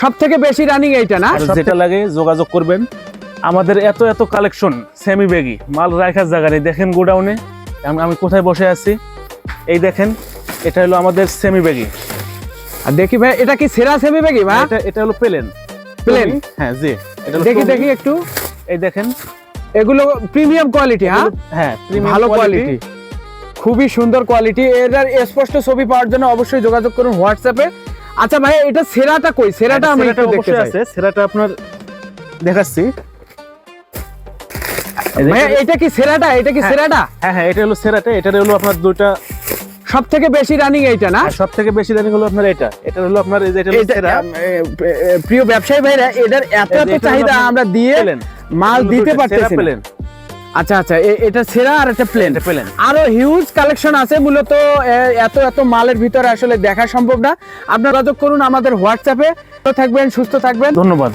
সব থেকে বেশি রানিং এইটা না? যেটা লাগে যোগাযোগ করবেন। আমাদের এত এত কালেকশন সেমি ব্যাগি মাল রাখার জায়গা নেই। দেখেন গোডাউনে আমি কোথায় বসে আছি, এই দেখেন এটা হলো আমাদের সেমি ব্যাগি। আর দেখি ভাই এটা কি সেরা সেমি ব্যাগি ভাই? এটা হলো প্লেন। হ্যাঁ জি, এটা দেখি দেখি একটু। এই দেখেন এগুলো প্রিমিয়াম কোয়ালিটি। হ্যাঁ ভালো কোয়ালিটি, খুবই সুন্দর কোয়ালিটি। এর স্পষ্ট ছবি পাওয়ার জন্য অবশ্যই যোগাযোগ করুন হোয়াটসঅ্যাপে। আচ্ছা ভাই এটা সেরাটা কই? সেরাটা আমি একটু দেখতে চাই। সেরাটা আপনার দেখাচ্ছি। ভাই এটা কি সেরাটা? এটা কি সেরাটা? হ্যাঁ এটা হলো সেরাটা। এটা হলো আপনার দুইটা সব থেকে বেশি রানিং এইটা না? সব থেকে বেশি রানিং হলো আপনার এটা হলো আপনার এই যে এটা হলো সেরা। প্রিয় ব্যবসায়ী ভাইরা এটার এত এত চাহিদা আমরা দিয়ে মাল দিতে পারতেছি না। আচ্ছা আচ্ছা, এটা সেরা আর এটা প্লেন। আরো হিউজ কালেকশন আছে, মূলত এত এত মালের ভিতরে আসলে দেখা সম্ভব না। আপনারা যোগাযোগ করুন আমাদের হোয়াটসঅ্যাপে। ভালো থাকবেন, সুস্থ থাকবেন, ধন্যবাদ।